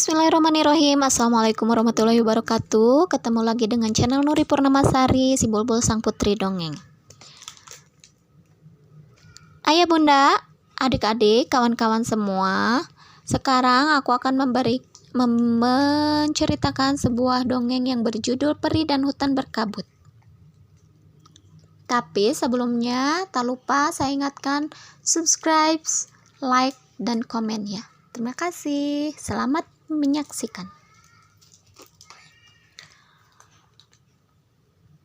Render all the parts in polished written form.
Bismillahirrahmanirrahim. Assalamualaikum warahmatullahi wabarakatuh. Ketemu lagi dengan channel Nuri Purnamasari, si bulbul sang putri dongeng. Ayah bunda, adik-adik, kawan-kawan semua, sekarang aku akan menceritakan sebuah dongeng yang berjudul Peri dan Hutan Berkabut. Tapi sebelumnya, tak lupa saya ingatkan subscribe, like, dan komen ya. Terima kasih. Selamat menyaksikan.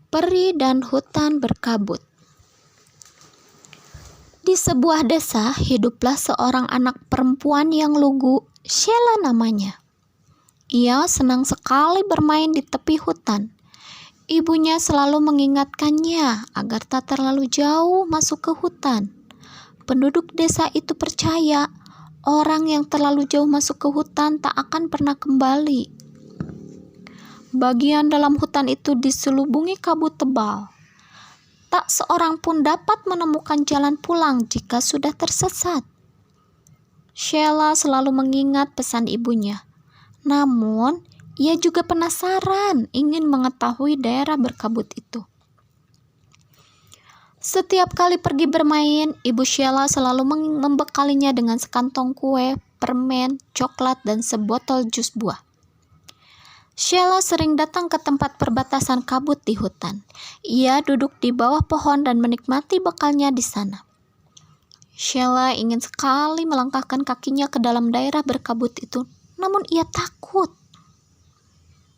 Peri dan Hutan Berkabut. Di sebuah desa hiduplah seorang anak perempuan yang lugu, Sheila namanya. Ia senang sekali bermain di tepi hutan. Ibunya selalu mengingatkannya agar tak terlalu jauh masuk ke hutan. Penduduk desa itu percaya orang yang terlalu jauh masuk ke hutan tak akan pernah kembali. Bagian dalam hutan itu diselubungi kabut tebal. Tak seorang pun dapat menemukan jalan pulang jika sudah tersesat. Sheila selalu mengingat pesan ibunya. Namun, ia juga penasaran ingin mengetahui daerah berkabut itu. Setiap kali pergi bermain, Ibu Sheila selalu membekalinya dengan sekantong kue, permen, coklat, dan sebotol jus buah. Sheila sering datang ke tempat perbatasan kabut di hutan. Ia duduk di bawah pohon dan menikmati bekalnya di sana. Sheila ingin sekali melangkahkan kakinya ke dalam daerah berkabut itu, namun ia takut.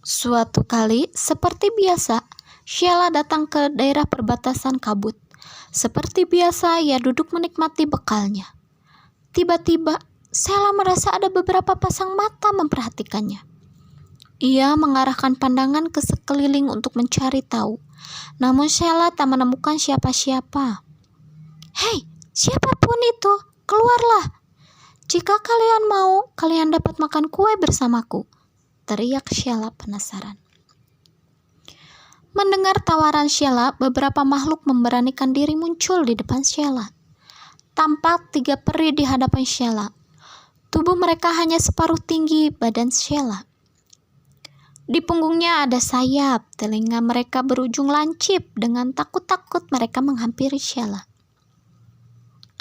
Suatu kali, seperti biasa, Sheila datang ke daerah perbatasan kabut. Seperti biasa, ia duduk menikmati bekalnya. Tiba-tiba, Sheila merasa ada beberapa pasang mata memperhatikannya. Ia mengarahkan pandangan ke sekeliling untuk mencari tahu. Namun Sheila tak menemukan siapa-siapa. "Hei, siapapun itu, keluarlah. Jika kalian mau, kalian dapat makan kue bersamaku," teriak Sheila penasaran. Mendengar tawaran Sheila, beberapa makhluk memberanikan diri muncul di depan Sheila. Tampak 3 peri di hadapan Sheila. Tubuh mereka hanya separuh tinggi badan Sheila. Di punggungnya ada sayap, telinga mereka berujung lancip. Dengan takut-takut mereka menghampiri Sheila.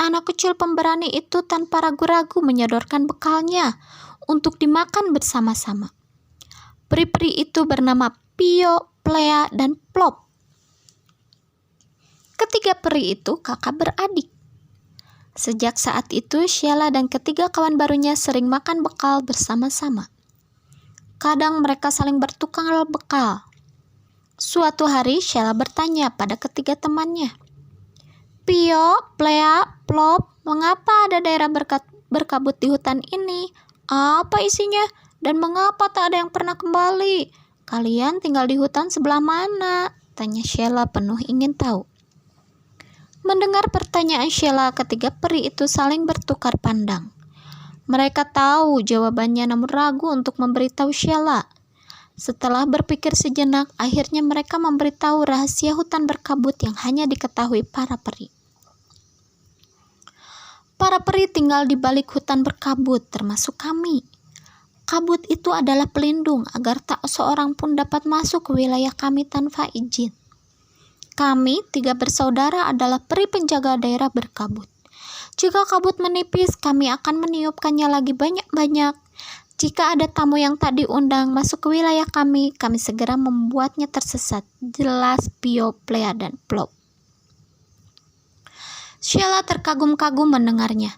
Anak kecil pemberani itu tanpa ragu-ragu menyodorkan bekalnya untuk dimakan bersama-sama. Peri-peri itu bernama Pio, Plea, dan Plop. Ketiga peri itu kakak beradik. Sejak saat itu, Sheila dan ketiga kawan barunya sering makan bekal bersama-sama. Kadang mereka saling bertukar bekal. Suatu hari, Sheila bertanya pada ketiga temannya, "Pio, Plea, Plop, mengapa ada daerah berkabut di hutan ini? Apa isinya? Dan mengapa tak ada yang pernah kembali? Kalian tinggal di hutan sebelah mana?" tanya Sheila penuh ingin tahu. Mendengar pertanyaan Sheila, ketiga peri itu saling bertukar pandang. Mereka tahu jawabannya namun ragu untuk memberitahu Sheila. Setelah berpikir sejenak, akhirnya mereka memberitahu rahasia hutan berkabut yang hanya diketahui para peri. Para peri tinggal di balik hutan berkabut, termasuk kami. Kabut itu adalah pelindung agar tak seorang pun dapat masuk ke wilayah kami tanpa izin. Kami 3 bersaudara adalah peri penjaga daerah berkabut. Jika kabut menipis, kami akan meniupkannya lagi banyak-banyak. Jika ada tamu yang tak diundang masuk ke wilayah kami segera membuatnya tersesat. Jelas Pio, Plea, dan Plop. Sheila terkagum-kagum mendengarnya.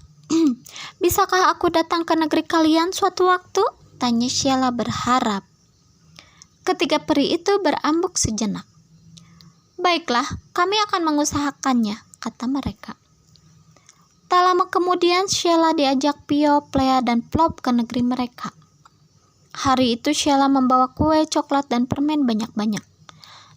"Bisakah aku datang ke negeri kalian suatu waktu?" tanya Sheila berharap. Ketiga peri itu berambuk sejenak. "Baiklah, kami akan mengusahakannya," kata mereka. Tak lama kemudian Sheila diajak Pio, Plea, dan Plop ke negeri mereka. Hari itu Sheila membawa kue, coklat, dan permen banyak-banyak.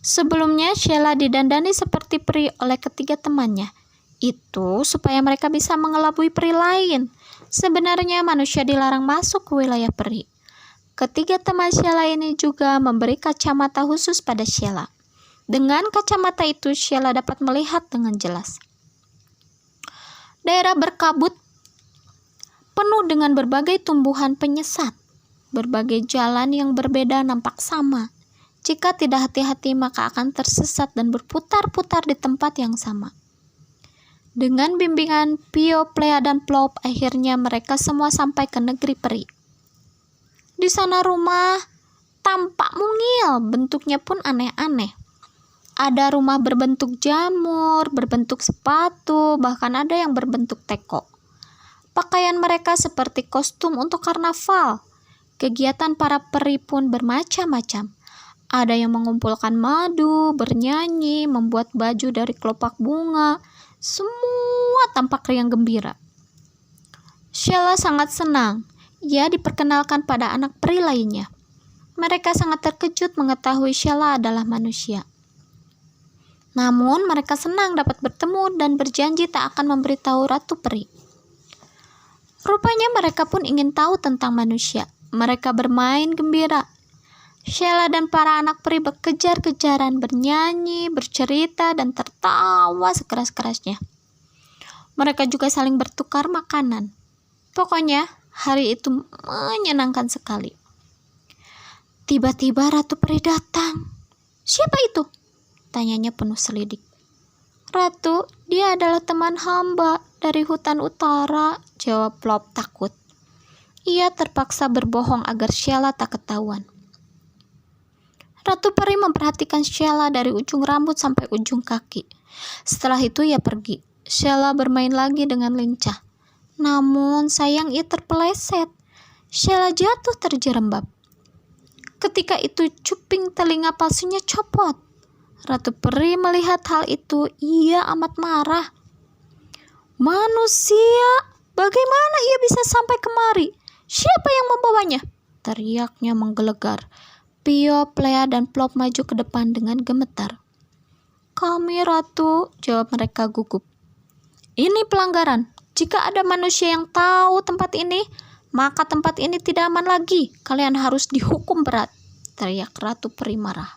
Sebelumnya Sheila didandani seperti peri oleh ketiga temannya. Itu supaya mereka bisa mengelabui peri lain. Sebenarnya manusia dilarang masuk ke wilayah peri. Ketiga teman Sheila ini juga memberi kacamata khusus pada Sheila. Dengan kacamata itu, Sheila dapat melihat dengan jelas. Daerah berkabut penuh dengan berbagai tumbuhan penyesat. Berbagai jalan yang berbeda nampak sama. Jika tidak hati-hati maka akan tersesat dan berputar-putar di tempat yang sama. Dengan bimbingan Pio, Plea, dan Plop, akhirnya mereka semua sampai ke negeri peri. Di sana rumah tampak mungil, bentuknya pun aneh-aneh. Ada rumah berbentuk jamur, berbentuk sepatu, bahkan ada yang berbentuk teko. Pakaian mereka seperti kostum untuk karnaval. Kegiatan para peri pun bermacam-macam. Ada yang mengumpulkan madu, bernyanyi, membuat baju dari kelopak bunga. Semua tampak riang gembira. Sheila sangat senang. Ia diperkenalkan pada anak peri lainnya. Mereka sangat terkejut mengetahui Sheila adalah manusia. Namun mereka senang dapat bertemu dan berjanji tak akan memberitahu Ratu Peri. Rupanya mereka pun ingin tahu tentang manusia. Mereka bermain gembira. Sheila dan para anak peri berkejar-kejaran, bernyanyi, bercerita, dan tertawa sekeras-kerasnya. Mereka juga saling bertukar makanan. Pokoknya hari itu menyenangkan sekali. Tiba-tiba Ratu Peri datang. "Siapa itu?" tanyanya penuh selidik. "Ratu, dia adalah teman hamba dari hutan utara," jawab Plop takut. Ia terpaksa berbohong agar Sheila tak ketahuan. Ratu Peri memperhatikan Sheila dari ujung rambut sampai ujung kaki. Setelah itu ia pergi. Sheila bermain lagi dengan lincah. Namun sayang ia terpeleset. Sheila jatuh terjerembab. Ketika itu cuping telinga palsunya copot. Ratu Peri melihat hal itu, ia amat marah. "Manusia, bagaimana ia bisa sampai kemari? Siapa yang membawanya?" teriaknya menggelegar. Pio, Plea, dan Plop maju ke depan dengan gemetar. "Kami, Ratu," jawab mereka gugup. "Ini pelanggaran. Jika ada manusia yang tahu tempat ini, maka tempat ini tidak aman lagi. Kalian harus dihukum berat," teriak Ratu Peri marah.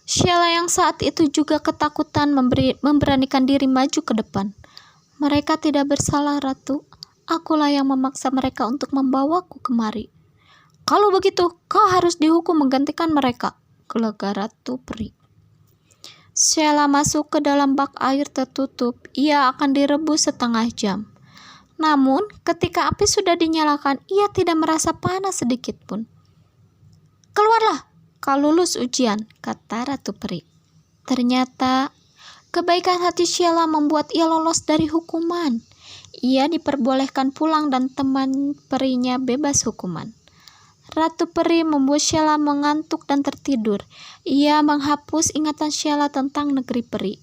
Sheila yang saat itu juga ketakutan memberanikan diri maju ke depan. "Mereka tidak bersalah, Ratu. Akulah yang memaksa mereka untuk membawaku kemari." "Kalau begitu, kau harus dihukum menggantikan mereka," gelegar Ratu Peri. Sheila masuk ke dalam bak air tertutup. Ia akan direbus setengah jam. Namun, ketika api sudah dinyalakan, ia tidak merasa panas sedikit pun. "Keluarlah, kau lulus ujian," kata Ratu Peri. Ternyata, kebaikan hati Sheila membuat ia lolos dari hukuman. Ia diperbolehkan pulang dan teman perinya bebas hukuman. Ratu Peri membuat Sheila mengantuk dan tertidur. Ia menghapus ingatan Sheila tentang negeri peri.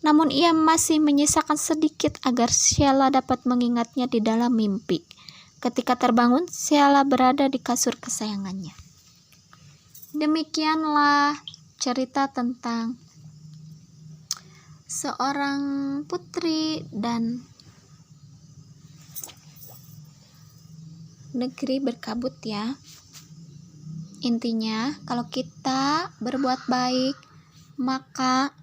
Namun ia masih menyisakan sedikit agar Sheila dapat mengingatnya di dalam mimpi. Ketika terbangun, Sheila berada di kasur kesayangannya. Demikianlah cerita tentang seorang putri dan negeri berkabut ya. Intinya, kalau kita berbuat baik, maka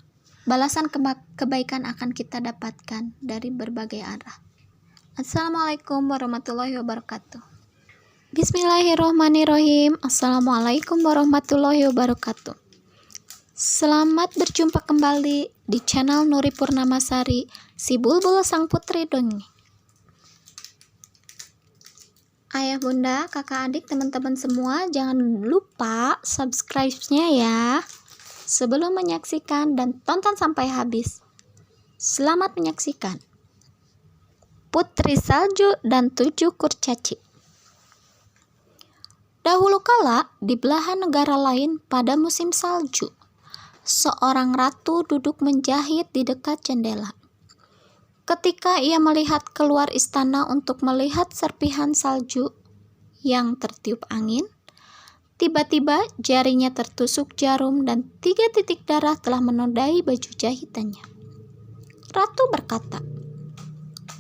balasan kebaikan akan kita dapatkan dari berbagai arah. Assalamualaikum warahmatullahi wabarakatuh. Bismillahirrohmanirrohim. Assalamualaikum warahmatullahi wabarakatuh. Selamat berjumpa kembali di channel Nuri Purnamasari, si bulbul sang putri dongeng. Ayah, bunda, kakak, adik, teman-teman semua, jangan lupa subscribe-nya ya sebelum menyaksikan dan tonton sampai habis. Selamat menyaksikan. Putri Salju dan 7 Kurcaci. Dahulu kala, di belahan negara lain pada musim salju, seorang ratu duduk menjahit di dekat jendela. Ketika ia melihat keluar istana untuk melihat serpihan salju yang tertiup angin, tiba-tiba jarinya tertusuk jarum dan 3 titik darah telah menodai baju jahitannya. Ratu berkata,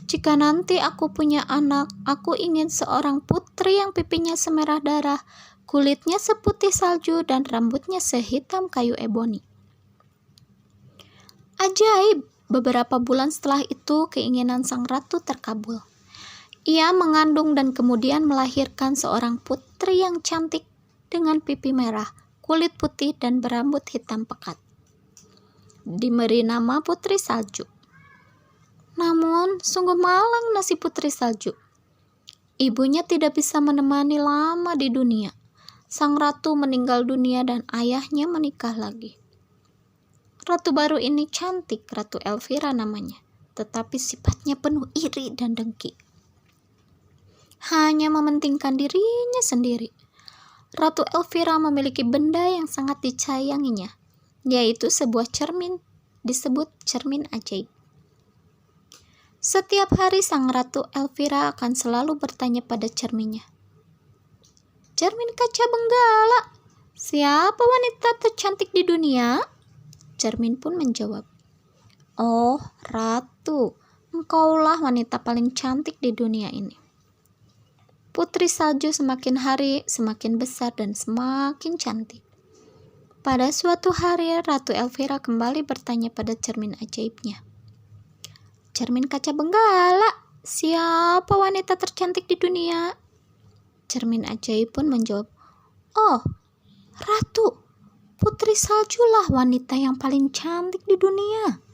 "Jika nanti aku punya anak, aku ingin seorang putri yang pipinya semerah darah, kulitnya seputih salju, dan rambutnya sehitam kayu eboni." Ajaib, beberapa bulan setelah itu keinginan sang ratu terkabul. Ia mengandung dan kemudian melahirkan seorang putri yang cantik dengan pipi merah, kulit putih, dan berambut hitam pekat. Diberi nama Putri Salju. Namun, sungguh malang nasib Putri Salju. Ibunya tidak bisa menemani lama di dunia. Sang ratu meninggal dunia dan ayahnya menikah lagi. Ratu baru ini cantik, Ratu Elvira namanya, tetapi sifatnya penuh iri dan dengki. Hanya mementingkan dirinya sendiri. Ratu Elvira memiliki benda yang sangat disayanginya, yaitu sebuah cermin, disebut cermin ajaib. Setiap hari sang Ratu Elvira akan selalu bertanya pada cerminnya, "Cermin kaca benggala, siapa wanita tercantik di dunia?" Cermin pun menjawab, "Oh, Ratu, engkaulah wanita paling cantik di dunia ini." Putri Salju semakin hari semakin besar dan semakin cantik. Pada suatu hari, Ratu Elvira kembali bertanya pada cermin ajaibnya, "Cermin kaca benggala, siapa wanita tercantik di dunia?" Cermin ajaib pun menjawab, "Oh, Ratu, Putri Salju lah wanita yang paling cantik di dunia."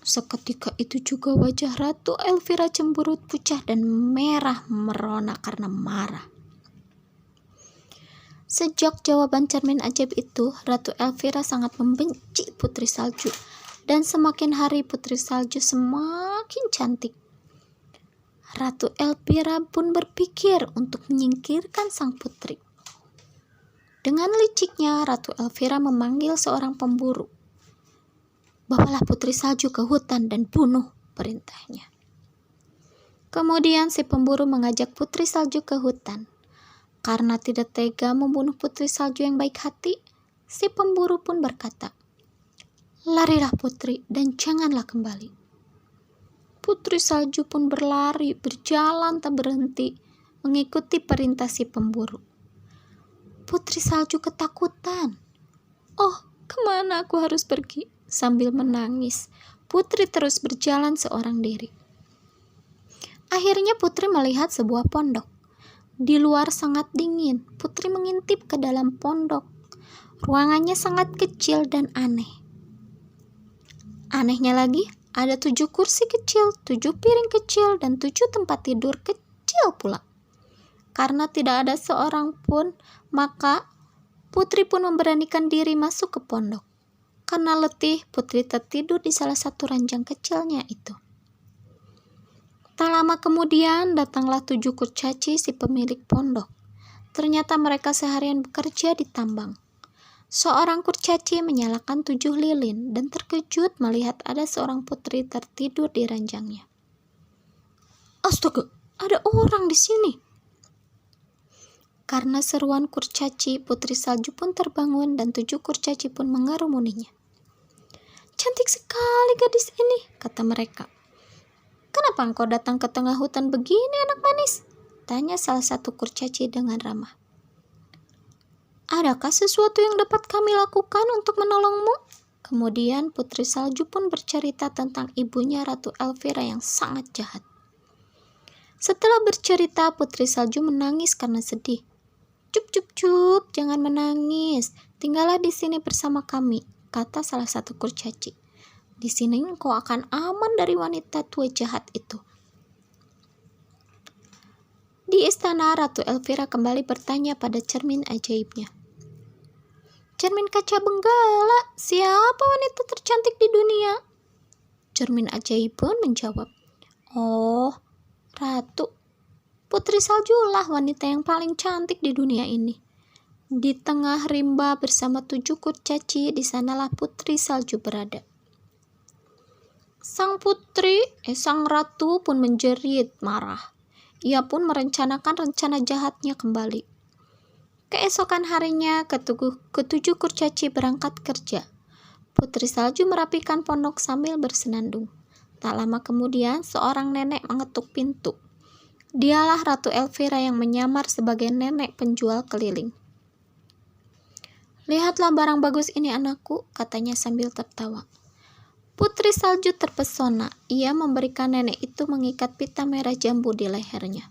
Seketika itu juga wajah Ratu Elvira cemberut, pucat, dan merah merona karena marah. Sejak jawaban cermin ajaib itu, Ratu Elvira sangat membenci Putri Salju, dan semakin hari Putri Salju semakin cantik. Ratu Elvira pun berpikir untuk menyingkirkan sang putri. Dengan liciknya, Ratu Elvira memanggil seorang pemburu. "Bawalah Putri Salju ke hutan dan bunuh," perintahnya. Kemudian si pemburu mengajak Putri Salju ke hutan. Karena tidak tega membunuh Putri Salju yang baik hati, si pemburu pun berkata, "Larilah putri dan janganlah kembali." Putri Salju pun berlari, berjalan tak berhenti, mengikuti perintah si pemburu. Putri Salju ketakutan. "Oh, kemana aku harus pergi?" Sambil menangis, Putri terus berjalan seorang diri. Akhirnya Putri melihat sebuah pondok. Di luar sangat dingin. Putri mengintip ke dalam pondok. Ruangannya sangat kecil dan aneh. Anehnya lagi, ada 7 kursi kecil, 7 piring kecil, dan 7 tempat tidur kecil pula. Karena tidak ada seorang pun, maka Putri pun memberanikan diri masuk ke pondok. Karena letih, Putri tertidur di salah satu ranjang kecilnya itu. Tak lama kemudian, datanglah 7 kurcaci si pemilik pondok. Ternyata mereka seharian bekerja di tambang. Seorang kurcaci menyalakan 7 lilin dan terkejut melihat ada seorang putri tertidur di ranjangnya. "Astaga, ada orang di sini!" Karena seruan kurcaci, Putri Salju pun terbangun dan 7 kurcaci pun mengerumuninya. "Cantik sekali gadis ini," kata mereka. "Kenapa engkau datang ke tengah hutan begini, anak manis?" tanya salah satu kurcaci dengan ramah. "Adakah sesuatu yang dapat kami lakukan untuk menolongmu?" Kemudian Putri Salju pun bercerita tentang ibunya Ratu Elvira yang sangat jahat. Setelah bercerita, Putri Salju menangis karena sedih. "Cup, cup, cup, jangan menangis. Tinggallah di sini bersama kami," kata salah satu kurcaci. "Di sini engkau akan aman dari wanita tua jahat itu." Di istana, Ratu Elvira kembali bertanya pada cermin ajaibnya, "Cermin kaca benggala, siapa wanita tercantik di dunia?" Cermin ajaib pun menjawab, "Oh, Ratu, Putri Salju lah wanita yang paling cantik di dunia ini. Di tengah rimba bersama 7 kurcaci, di sanalah Putri Salju berada." Sang ratu pun menjerit marah. Ia pun merencanakan rencana jahatnya kembali. Keesokan harinya, ketujuh kurcaci berangkat kerja. Putri Salju merapikan pondok sambil bersenandung. Tak lama kemudian, seorang nenek mengetuk pintu. Dialah Ratu Elvira yang menyamar sebagai nenek penjual keliling. "Lihatlah barang bagus ini, anakku," katanya sambil tertawa. Putri Salju terpesona. Ia memberikan nenek itu mengikat pita merah jambu di lehernya.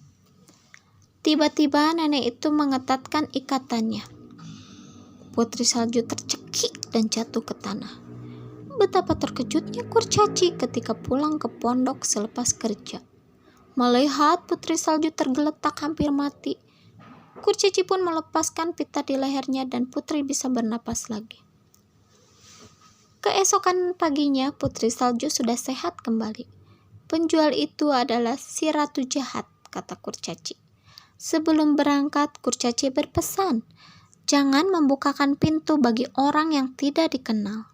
Tiba-tiba nenek itu mengetatkan ikatannya. Putri Salju tercekik dan jatuh ke tanah. Betapa terkejutnya kurcaci ketika pulang ke pondok selepas kerja. Melihat Putri Salju tergeletak hampir mati, kurcaci pun melepaskan pita di lehernya dan Putri bisa bernapas lagi. Keesokan paginya, Putri Salju sudah sehat kembali. Penjual itu adalah si ratu jahat, kata kurcaci. Sebelum berangkat, kurcaci berpesan, jangan membukakan pintu bagi orang yang tidak dikenal.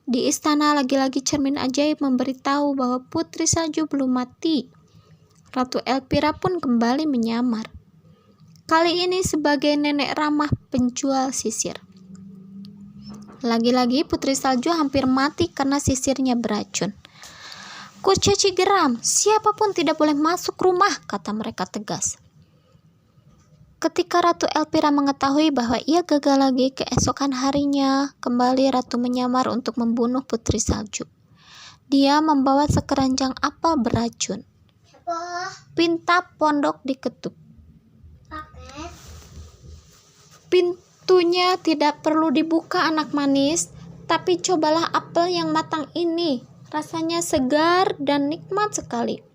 Di istana lagi-lagi cermin ajaib memberitahu bahwa Putri Salju belum mati. Ratu Elpira pun kembali menyamar. Kali ini sebagai nenek ramah penjual sisir. Lagi-lagi Putri Salju hampir mati karena sisirnya beracun. Kurcaci geram, siapapun tidak boleh masuk rumah, kata mereka tegas. Ketika Ratu Elpira mengetahui bahwa ia gagal lagi, keesokan harinya kembali Ratu menyamar untuk membunuh Putri Salju. Dia membawa sekeranjang apel beracun. Pintu pondok diketuk. Pintunya tidak perlu dibuka anak manis, tapi cobalah apel yang matang ini. Rasanya segar dan nikmat sekali.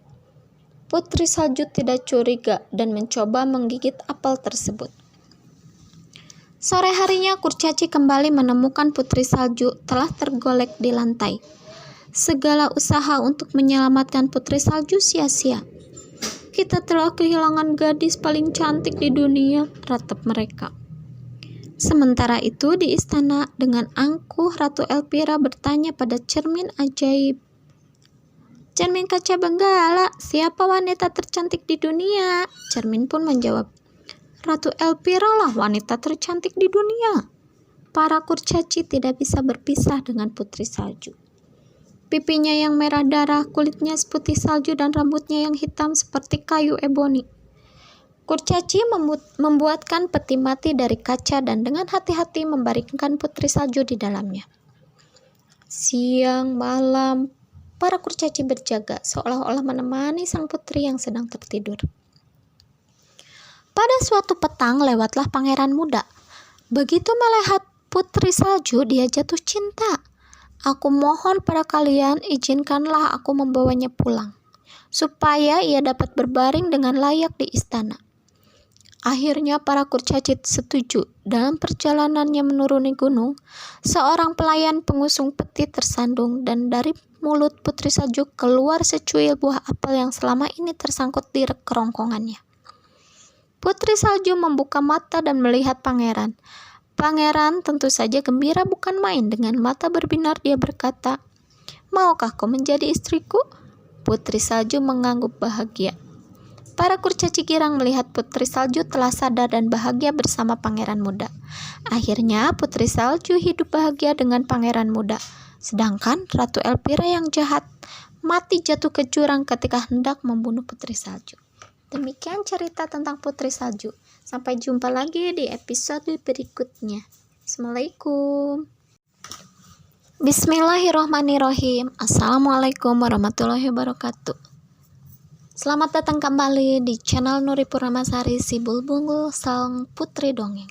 Putri Salju tidak curiga dan mencoba menggigit apel tersebut. Sore harinya kurcaci kembali menemukan Putri Salju telah tergolek di lantai. Segala usaha untuk menyelamatkan Putri Salju sia-sia. Kita telah kehilangan gadis paling cantik di dunia, ratap mereka. Sementara itu di istana dengan angkuh Ratu Elpira bertanya pada cermin ajaib. Cermin kaca benggala, siapa wanita tercantik di dunia? Cermin pun menjawab, Ratu Elpira lah wanita tercantik di dunia. Para kurcaci tidak bisa berpisah dengan Putri Salju. Pipinya yang merah darah, kulitnya seputih salju dan rambutnya yang hitam seperti kayu eboni. Kurcaci membuatkan peti mati dari kaca dan dengan hati-hati membaringkan Putri Salju di dalamnya. Siang malam, para kurcaci berjaga seolah-olah menemani sang putri yang sedang tertidur. Pada suatu petang lewatlah pangeran muda. Begitu melihat Putri Salju, dia jatuh cinta. Aku mohon pada kalian, izinkanlah aku membawanya pulang, supaya ia dapat berbaring dengan layak di istana. Akhirnya para kurcaci setuju. Dalam perjalanannya menuruni gunung, seorang pelayan pengusung peti tersandung dan dari mulut Putri Salju keluar secuil buah apel yang selama ini tersangkut di kerongkongannya. Putri Salju membuka mata dan melihat pangeran. Pangeran tentu saja gembira bukan main. Dengan mata berbinar dia berkata, maukah kau menjadi istriku? Putri Salju mengangguk bahagia. Para kurcaci girang melihat Putri Salju telah sadar dan bahagia bersama pangeran muda. Akhirnya Putri Salju hidup bahagia dengan pangeran muda. Sedangkan Ratu Elpira yang jahat mati jatuh ke jurang ketika hendak membunuh Putri Salju. Demikian cerita tentang Putri Salju. Sampai jumpa lagi di episode berikutnya. Assalamualaikum. Bismillahirrohmanirrohim. Assalamualaikum warahmatullahi wabarakatuh. Selamat datang kembali di channel Nuri Purnamasari si Bulbul Sang Putri Dongeng.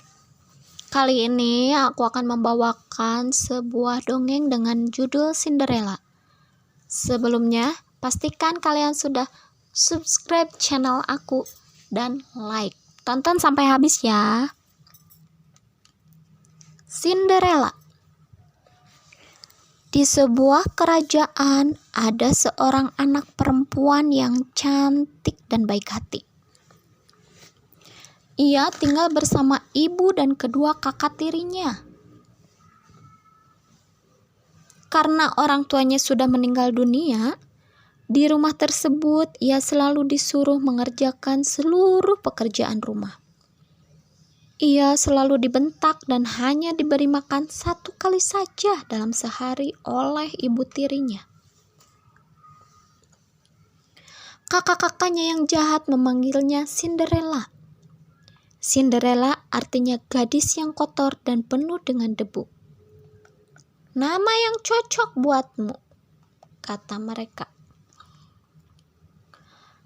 Kali ini aku akan membawakan sebuah dongeng dengan judul Cinderella. Sebelumnya, pastikan kalian sudah subscribe channel aku dan like. Tonton sampai habis ya. Cinderella. Di sebuah kerajaan ada seorang anak perempuan yang cantik dan baik hati. Ia tinggal bersama ibu dan kedua kakak tirinya. Karena orang tuanya sudah meninggal dunia, di rumah tersebut ia selalu disuruh mengerjakan seluruh pekerjaan rumah. Ia selalu dibentak dan hanya diberi makan 1 kali saja dalam sehari oleh ibu tirinya. Kakak-kakaknya yang jahat memanggilnya Cinderella. Cinderella artinya gadis yang kotor dan penuh dengan debu. Nama yang cocok buatmu. kata mereka.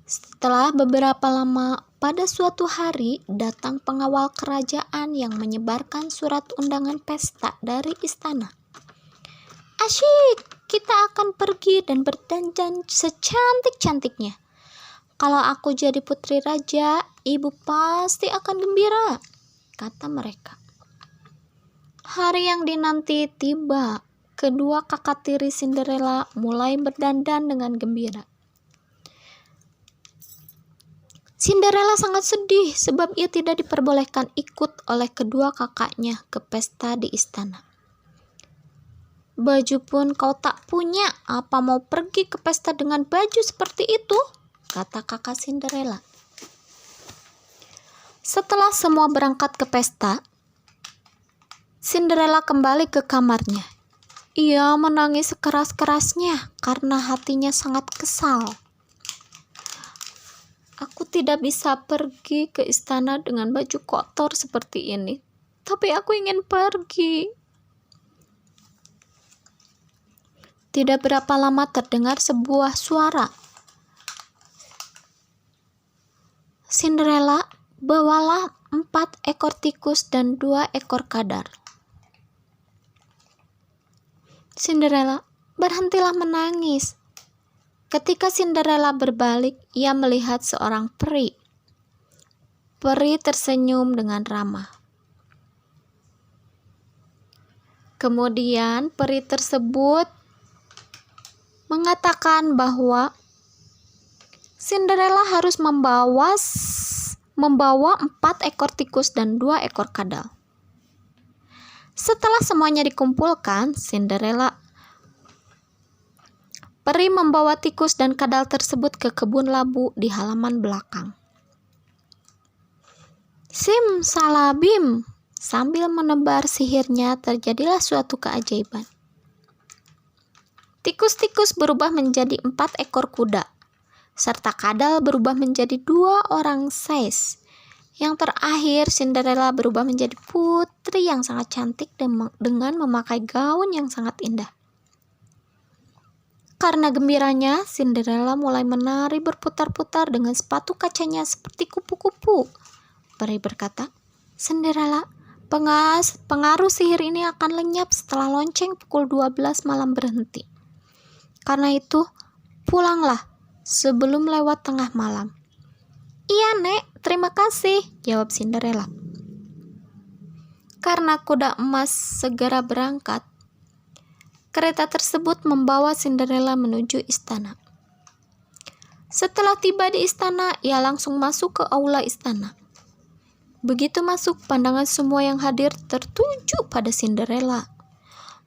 Setelah beberapa lama, pada suatu hari datang pengawal kerajaan yang menyebarkan surat undangan pesta dari istana. Asyik, kita akan pergi dan berdandan secantik-cantiknya. Kalau aku jadi putri raja, ibu pasti akan gembira, kata mereka. Hari yang dinanti tiba. Kedua kakak tiri Cinderella mulai berdandan dengan gembira. Cinderella sangat sedih sebab ia tidak diperbolehkan ikut oleh kedua kakaknya ke pesta di istana. Baju pun kau tak punya, apa mau pergi ke pesta dengan baju seperti itu? Kata kakak Cinderella. Setelah semua berangkat ke pesta, Cinderella kembali ke kamarnya. Ia menangis sekeras-kerasnya karena hatinya sangat kesal. Aku tidak bisa pergi ke istana dengan baju kotor seperti ini, tapi aku ingin pergi. Tidak berapa lama terdengar sebuah suara. Cinderella, bawalah 4 ekor tikus dan 2 ekor kadal. Cinderella, berhentilah menangis. Ketika Cinderella berbalik, ia melihat seorang peri. Peri tersenyum dengan ramah. Kemudian peri tersebut mengatakan bahwa Cinderella harus membawa 4 ekor tikus dan 2 ekor kadal. Setelah semuanya dikumpulkan, peri membawa tikus dan kadal tersebut ke kebun labu di halaman belakang. Simsalabim, sambil menebar sihirnya terjadilah suatu keajaiban. Tikus-tikus berubah menjadi 4 ekor kuda, serta kadal berubah menjadi 2 orang sais. Yang terakhir, Cinderella berubah menjadi putri yang sangat cantik dengan memakai gaun yang sangat indah. Karena gembiranya, Cinderella mulai menari berputar-putar dengan sepatu kacanya seperti kupu-kupu. Peri berkata, Cinderella, pengaruh sihir ini akan lenyap setelah lonceng pukul 12 malam berhenti. Karena itu, pulanglah sebelum lewat tengah malam. Iya, Nek, terima kasih, jawab Cinderella. Karena kuda emas segera berangkat, kereta tersebut membawa Cinderella menuju istana. Setelah tiba di istana, ia langsung masuk ke aula istana. Begitu masuk, pandangan semua yang hadir tertuju pada Cinderella.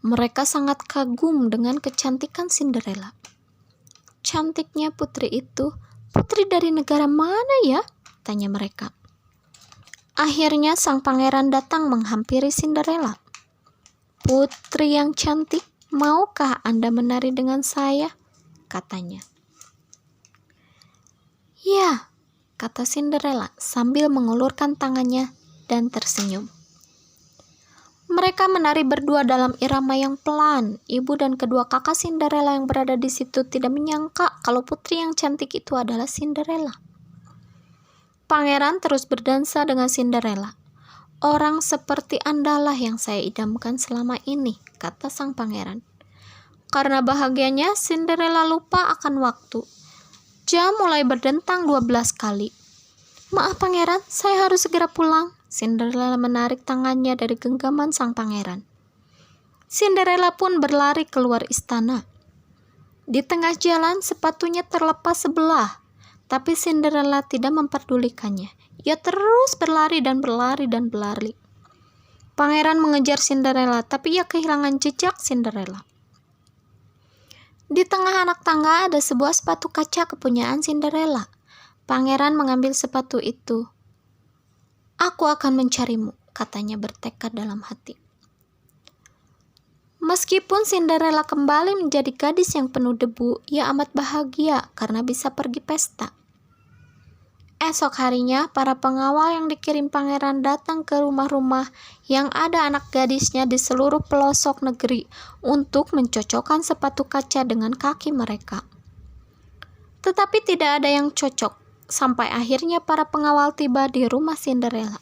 Mereka sangat kagum dengan kecantikan Cinderella. Cantiknya putri itu, putri dari negara mana ya? Tanya mereka. Akhirnya sang pangeran datang menghampiri Cinderella. Putri yang cantik, maukah Anda menari dengan saya? Katanya. Ya, kata Cinderella sambil mengulurkan tangannya dan tersenyum. Mereka menari berdua dalam irama yang pelan. Ibu dan kedua kakak Cinderella yang berada di situ tidak menyangka kalau putri yang cantik itu adalah Cinderella. Pangeran terus berdansa dengan Cinderella. Orang seperti Andalah yang saya idamkan selama ini, kata sang pangeran. Karena bahagianya, Cinderella lupa akan waktu. Jam mulai berdentang 12 kali. Maaf pangeran, saya harus segera pulang. Cinderella menarik tangannya dari genggaman sang pangeran. Cinderella pun berlari keluar istana. Di tengah jalan sepatunya terlepas sebelah, tapi Cinderella tidak memperdulikannya. Ia terus berlari dan berlari dan berlari. Pangeran mengejar Cinderella, tapi ia kehilangan jejak Cinderella. Di tengah anak tangga ada sebuah sepatu kaca kepunyaan Cinderella. Pangeran mengambil sepatu itu. Aku akan mencarimu, katanya bertekad dalam hati. Meskipun Cinderella kembali menjadi gadis yang penuh debu, ia amat bahagia karena bisa pergi pesta. Esok harinya, para pengawal yang dikirim pangeran datang ke rumah-rumah yang ada anak gadisnya di seluruh pelosok negeri untuk mencocokkan sepatu kaca dengan kaki mereka. Tetapi tidak ada yang cocok, sampai akhirnya para pengawal tiba di rumah Cinderella.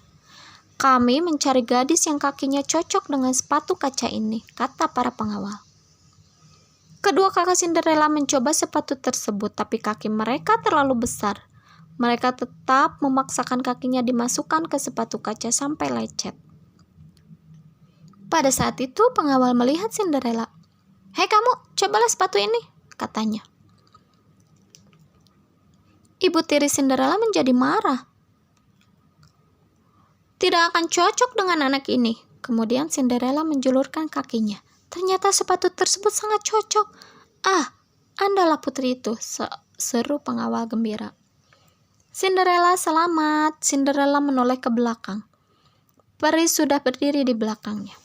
"Kami mencari gadis yang kakinya cocok dengan sepatu kaca ini," kata para pengawal. Kedua kakak Cinderella mencoba sepatu tersebut, tapi kaki mereka terlalu besar. Mereka tetap memaksakan kakinya dimasukkan ke sepatu kaca sampai lecet. Pada saat itu pengawal melihat Cinderella. "Hei kamu, cobalah sepatu ini," katanya. Ibu tiri Cinderella menjadi marah. "Tidak akan cocok dengan anak ini." Kemudian Cinderella menjulurkan kakinya. Ternyata sepatu tersebut sangat cocok. "Ah, Andalah putri itu," seru pengawal gembira. "Cinderella, selamat." Cinderella menoleh ke belakang. Peri sudah berdiri di belakangnya.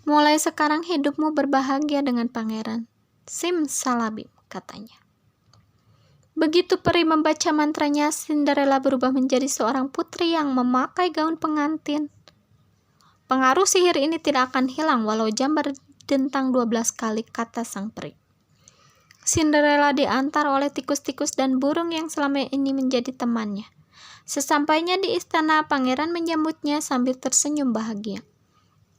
"Mulai sekarang hidupmu berbahagia dengan pangeran. Simsalabim," katanya. Begitu peri membaca mantranya, Cinderella berubah menjadi seorang putri yang memakai gaun pengantin. "Pengaruh sihir ini tidak akan hilang walau jam berdentang 12 kali," kata sang peri. Cinderella diantar oleh tikus-tikus dan burung yang selama ini menjadi temannya. Sesampainya di istana, pangeran menyambutnya sambil tersenyum bahagia.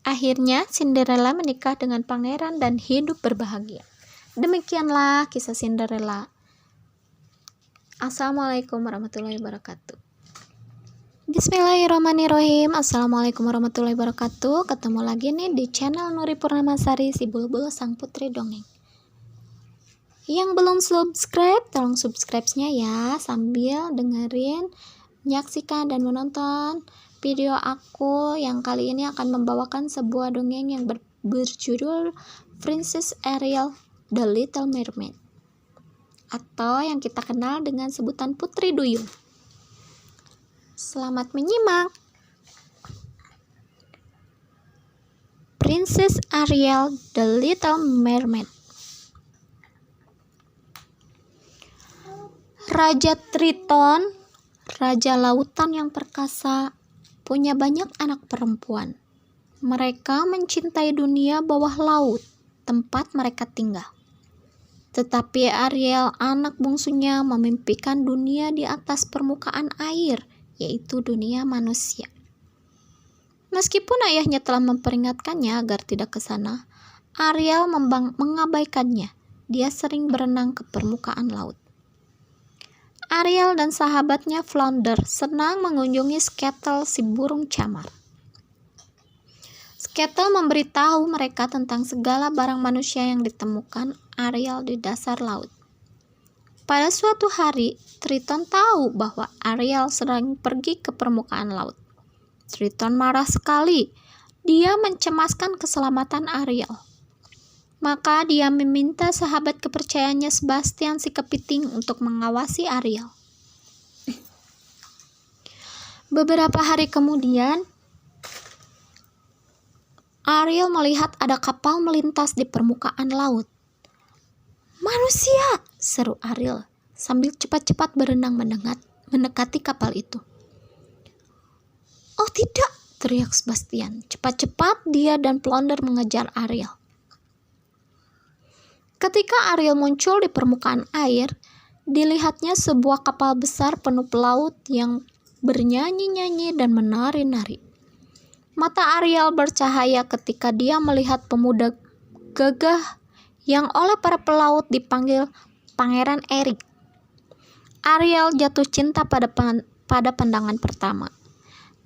Akhirnya Cinderella menikah dengan pangeran dan hidup berbahagia. Demikianlah kisah Cinderella. Assalamualaikum warahmatullahi wabarakatuh. Bismillahirrahmanirrahim. Assalamualaikum warahmatullahi wabarakatuh. Ketemu lagi nih di channel Nuri Purnamasari, si bulbul sang putri dongeng. Yang belum subscribe, tolong subscribe-nya ya, sambil dengerin, menyaksikan dan menonton video aku yang kali ini akan membawakan sebuah dongeng yang berjudul Princess Ariel, The Little Mermaid, atau yang kita kenal dengan sebutan Putri Duyung. Selamat menyimak. Princess Ariel, The Little Mermaid. Raja Triton, raja lautan yang perkasa, punya banyak anak perempuan. Mereka mencintai dunia bawah laut, tempat mereka tinggal. Tetapi Ariel, anak bungsunya, memimpikan dunia di atas permukaan air, yaitu dunia manusia. Meskipun ayahnya telah memperingatkannya agar tidak ke sana, Ariel mengabaikannya. Dia sering berenang ke permukaan laut. Ariel dan sahabatnya Flounder senang mengunjungi Skeetel, si burung camar. Skeetel memberitahu mereka tentang segala barang manusia yang ditemukan Ariel di dasar laut. Pada suatu hari, Triton tahu bahwa Ariel sedang pergi ke permukaan laut. Triton marah sekali. Dia mencemaskan keselamatan Ariel. Maka dia meminta sahabat kepercayaannya Sebastian si kepiting untuk mengawasi Ariel. Beberapa hari kemudian, Ariel melihat ada kapal melintas di permukaan laut. "Manusia!" seru Ariel sambil cepat-cepat berenang mendekati kapal itu. "Oh tidak!" teriak Sebastian. Cepat-cepat dia dan Flounder mengejar Ariel. Ketika Ariel muncul di permukaan air, dilihatnya sebuah kapal besar penuh pelaut yang bernyanyi-nyanyi dan menari-nari. Mata Ariel bercahaya ketika dia melihat pemuda gagah yang oleh para pelaut dipanggil Pangeran Eric. Ariel jatuh cinta pada pandangan pertama.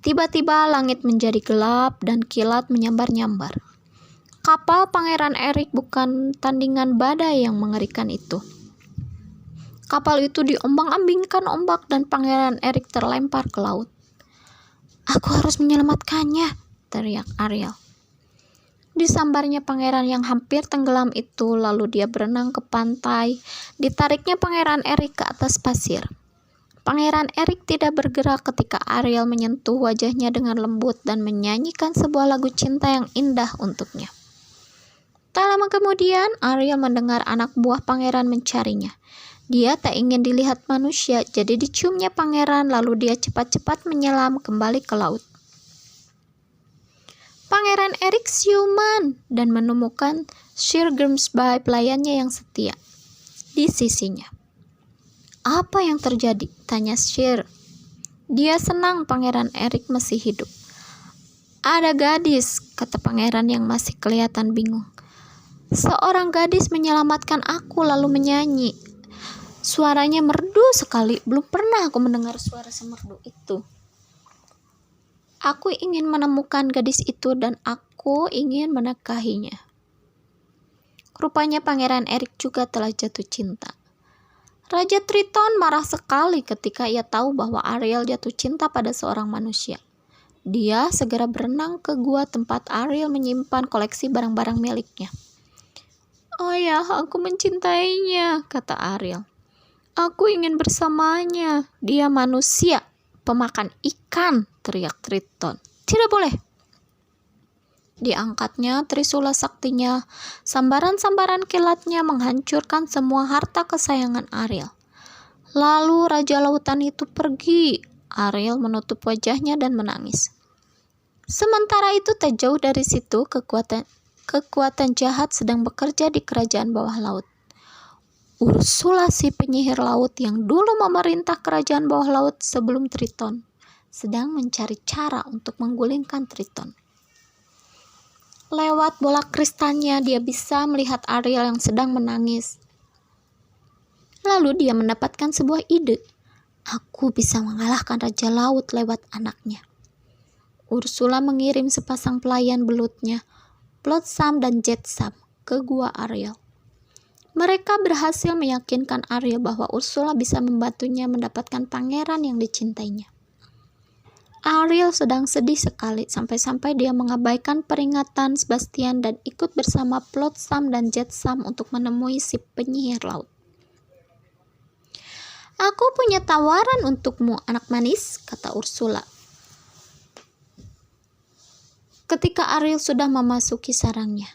Tiba-tiba langit menjadi gelap dan kilat menyambar-nyambar. Kapal Pangeran Eric bukan tandingan badai yang mengerikan itu. Kapal itu diombang-ambingkan ombak dan Pangeran Eric terlempar ke laut. "Aku harus menyelamatkannya," teriak Ariel. Disambarnya pangeran yang hampir tenggelam itu, lalu dia berenang ke pantai. Ditariknya Pangeran Eric ke atas pasir. Pangeran Eric tidak bergerak ketika Ariel menyentuh wajahnya dengan lembut dan menyanyikan sebuah lagu cinta yang indah untuknya. Tak lama kemudian, Ariel mendengar anak buah pangeran mencarinya. Dia tak ingin dilihat manusia, jadi diciumnya pangeran, lalu dia cepat-cepat menyelam kembali ke laut. Pangeran Erik siuman dan menemukan Sir Grimsby, pelayannya yang setia, di sisinya. "Apa yang terjadi?" tanya Sir. Dia senang Pangeran Erik masih hidup. "Ada gadis," kata pangeran yang masih kelihatan bingung. "Seorang gadis menyelamatkan aku lalu menyanyi. Suaranya merdu sekali, belum pernah aku mendengar suara semerdu itu. Aku ingin menemukan gadis itu dan aku ingin menikahinya." Rupanya Pangeran Erik juga telah jatuh cinta. Raja Triton marah sekali ketika ia tahu bahwa Ariel jatuh cinta pada seorang manusia. Dia segera berenang ke gua tempat Ariel menyimpan koleksi barang-barang miliknya. "Ayah, aku mencintainya," kata Ariel. "Aku ingin bersamanya. Dia manusia, pemakan ikan," teriak Triton. "Tidak boleh." Diangkatnya trisula saktinya, sambaran-sambaran kilatnya menghancurkan semua harta kesayangan Ariel. Lalu Raja Lautan itu pergi. Ariel menutup wajahnya dan menangis. Sementara itu tak jauh dari situ kekuatan jahat sedang bekerja di kerajaan bawah laut. Ursula, si penyihir laut yang dulu memerintah kerajaan bawah laut sebelum Triton, sedang mencari cara untuk menggulingkan Triton. Lewat bola kristalnya dia bisa melihat Ariel yang sedang menangis. Lalu dia mendapatkan sebuah ide. "Aku bisa mengalahkan Raja Laut lewat anaknya." Ursula mengirim sepasang pelayan belutnya, Flotsam dan Jetsam, ke gua Ariel. Mereka berhasil meyakinkan Ariel bahwa Ursula bisa membantunya mendapatkan pangeran yang dicintainya. Ariel sedang sedih sekali, sampai-sampai dia mengabaikan peringatan Sebastian dan ikut bersama Flotsam dan Jetsam untuk menemui si penyihir laut. "Aku punya tawaran untukmu, anak manis," kata Ursula. Ketika Ariel sudah memasuki sarangnya.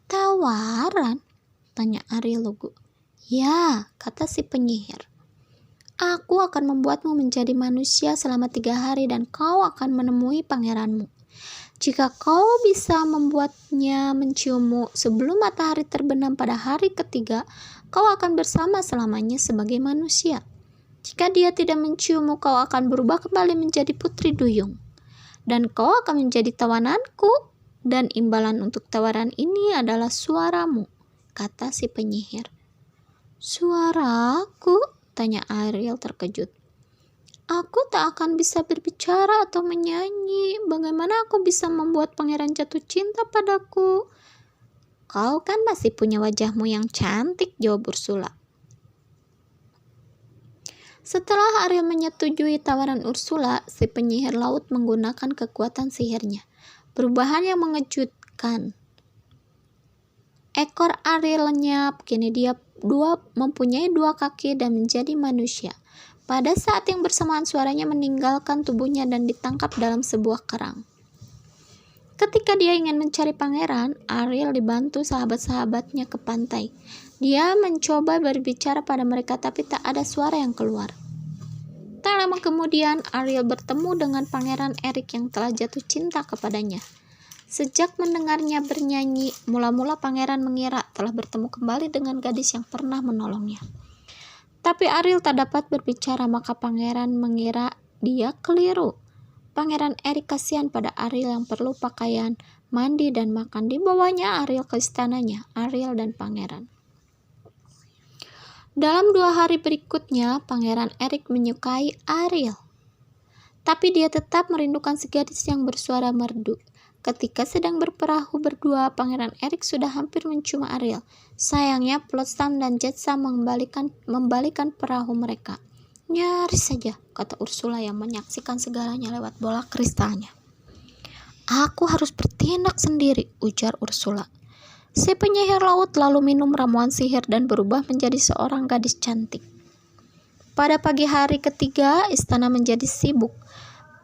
"Tawaran?" tanya Ariel lugu. "Ya," kata si penyihir. "Aku akan membuatmu menjadi manusia selama 3 hari dan kau akan menemui pangeranmu. Jika kau bisa membuatnya menciummu sebelum matahari terbenam pada hari ketiga, kau akan bersama selamanya sebagai manusia. Jika dia tidak menciummu, kau akan berubah kembali menjadi putri duyung. Dan kau akan menjadi tawananku, dan imbalan untuk tawaran ini adalah suaramu," kata si penyihir. "Suaraku?" tanya Ariel terkejut. "Aku tak akan bisa berbicara atau menyanyi. Bagaimana aku bisa membuat pangeran jatuh cinta padaku?" "Kau kan masih punya wajahmu yang cantik," jawab Ursula. Setelah Ariel menyetujui tawaran Ursula, si penyihir laut menggunakan kekuatan sihirnya. Perubahan yang mengejutkan. Ekor Ariel lenyap, kini dia mempunyai 2 kaki dan menjadi manusia. Pada saat yang bersamaan suaranya meninggalkan tubuhnya dan ditangkap dalam sebuah kerang. Ketika dia ingin mencari pangeran, Ariel dibantu sahabat-sahabatnya ke pantai. Dia mencoba berbicara pada mereka tapi tak ada suara yang keluar. Tak lama kemudian Ariel bertemu dengan Pangeran Erik yang telah jatuh cinta kepadanya. Sejak mendengarnya bernyanyi, mula-mula pangeran mengira telah bertemu kembali dengan gadis yang pernah menolongnya. Tapi Ariel tak dapat berbicara, maka pangeran mengira dia keliru. Pangeran Erik kasihan pada Ariel yang perlu pakaian, mandi, dan makan. Dibawanya Ariel ke istananya, Ariel dan pangeran. Dalam 2 hari berikutnya, Pangeran Erik menyukai Ariel. Tapi dia tetap merindukan si gadis yang bersuara merdu. Ketika sedang berperahu berdua, Pangeran Erik sudah hampir mencium Ariel. Sayangnya, Flotsam dan Jetsam membalikan perahu mereka. "Nyaris saja," kata Ursula yang menyaksikan segalanya lewat bola kristalnya. "Aku harus bertindak sendiri," ujar Ursula. Si penyihir laut lalu minum ramuan sihir dan berubah menjadi seorang gadis cantik. Pada pagi hari ketiga, istana menjadi sibuk.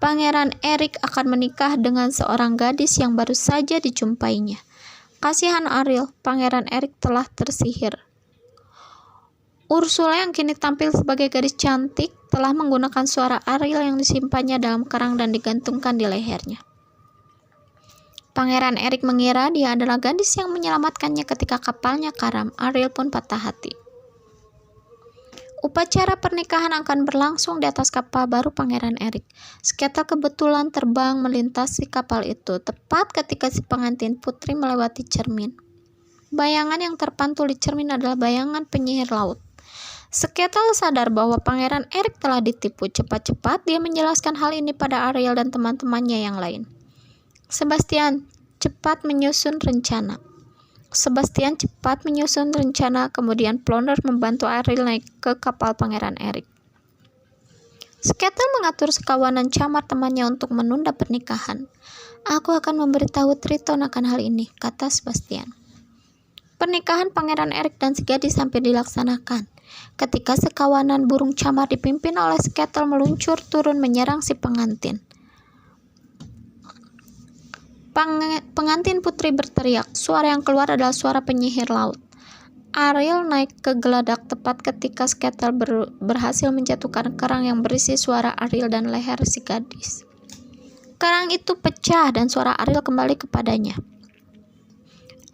Pangeran Erik akan menikah dengan seorang gadis yang baru saja dijumpainya. Kasihan Ariel, Pangeran Erik telah tersihir. Ursula yang kini tampil sebagai gadis cantik telah menggunakan suara Ariel yang disimpannya dalam kerang dan digantungkan di lehernya. Pangeran Erik mengira dia adalah gadis yang menyelamatkannya ketika kapalnya karam. Ariel pun patah hati. Upacara pernikahan akan berlangsung di atas kapal baru Pangeran Erik. Skeetel kebetulan terbang melintasi kapal itu, tepat ketika si pengantin putri melewati cermin. Bayangan yang terpantul di cermin adalah bayangan penyihir laut. Skeetel sadar bahwa Pangeran Erik telah ditipu. Cepat-cepat dia menjelaskan hal ini pada Ariel dan teman-temannya yang lain. Sebastian cepat menyusun rencana. Kemudian Flounder membantu Ariel naik ke kapal Pangeran Erik. Skeetel mengatur sekawanan camar temannya untuk menunda pernikahan. Aku akan memberitahu Triton akan hal ini, kata Sebastian. Pernikahan Pangeran Erik dan si gadis hampir dilaksanakan. Ketika sekawanan burung camar dipimpin oleh Skeetel meluncur turun menyerang si pengantin. Pengantin putri berteriak. Suara yang keluar adalah suara penyihir laut. Ariel naik ke geladak tepat ketika Skeetel berhasil menjatuhkan kerang yang berisi suara Ariel dan leher si gadis. Kerang itu pecah dan suara Ariel kembali kepadanya.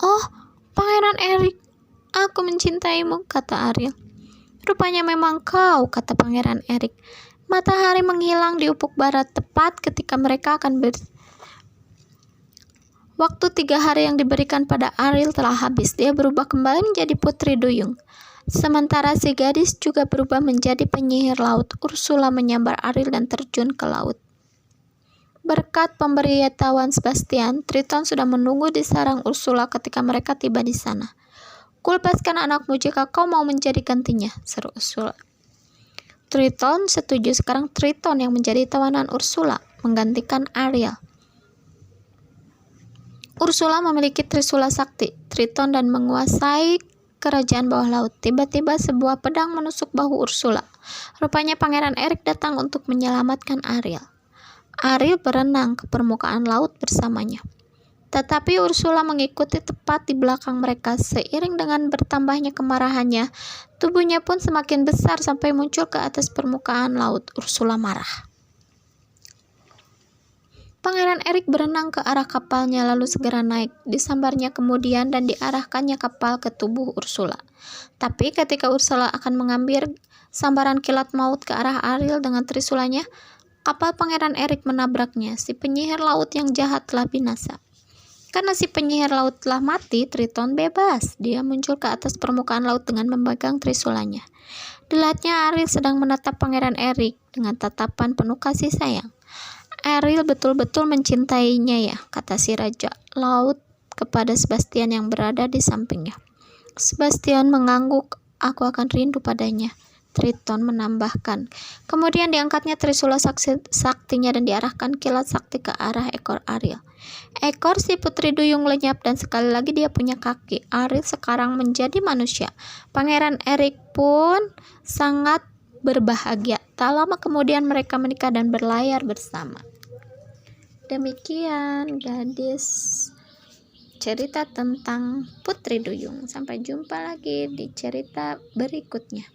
Oh, Pangeran Erik, aku mencintaimu, kata Ariel. Rupanya memang kau, kata Pangeran Erik. Matahari menghilang di ufuk barat tepat ketika mereka akan Waktu 3 hari yang diberikan pada Ariel telah habis. Dia berubah kembali menjadi putri duyung. Sementara si gadis juga berubah menjadi penyihir laut. Ursula menyambar Ariel dan terjun ke laut. Berkat pemberitahuan Sebastian, Triton sudah menunggu di sarang Ursula ketika mereka tiba di sana. Kulepaskan anakmu jika kau mau menjadi gantinya, seru Ursula. Triton setuju. Sekarang Triton yang menjadi tawanan Ursula, menggantikan Ariel. Ursula memiliki Trisula Sakti, Triton, dan menguasai kerajaan bawah laut. Tiba-tiba sebuah pedang menusuk bahu Ursula. Rupanya Pangeran Erik datang untuk menyelamatkan Ariel. Ariel berenang ke permukaan laut bersamanya. Tetapi Ursula mengikuti tepat di belakang mereka. Seiring dengan bertambahnya kemarahannya, tubuhnya pun semakin besar sampai muncul ke atas permukaan laut. Ursula marah. Pangeran Erik berenang ke arah kapalnya lalu segera naik. Disambarnya kemudian dan diarahkannya kapal ke tubuh Ursula. Tapi ketika Ursula akan mengambil sambaran kilat maut ke arah Ariel dengan trisulanya, kapal Pangeran Erik menabraknya. Si penyihir laut yang jahat telah binasa. Karena si penyihir laut telah mati, Triton bebas. Dia muncul ke atas permukaan laut dengan memegang trisulanya. Dilihatnya Ariel sedang menatap Pangeran Erik dengan tatapan penuh kasih sayang. Ariel betul-betul mencintainya ya, kata si Raja Laut kepada Sebastian yang berada di sampingnya. Sebastian mengangguk, aku akan rindu padanya. Triton menambahkan. Kemudian diangkatnya Trisula saktinya dan diarahkan kilat sakti ke arah ekor Ariel. Ekor si putri duyung lenyap dan sekali lagi dia punya kaki. Ariel sekarang menjadi manusia. Pangeran Erik pun sangat berbahagia. Tak lama kemudian mereka menikah dan berlayar bersama. Demikian gadis cerita tentang Putri Duyung. Sampai jumpa lagi di cerita berikutnya.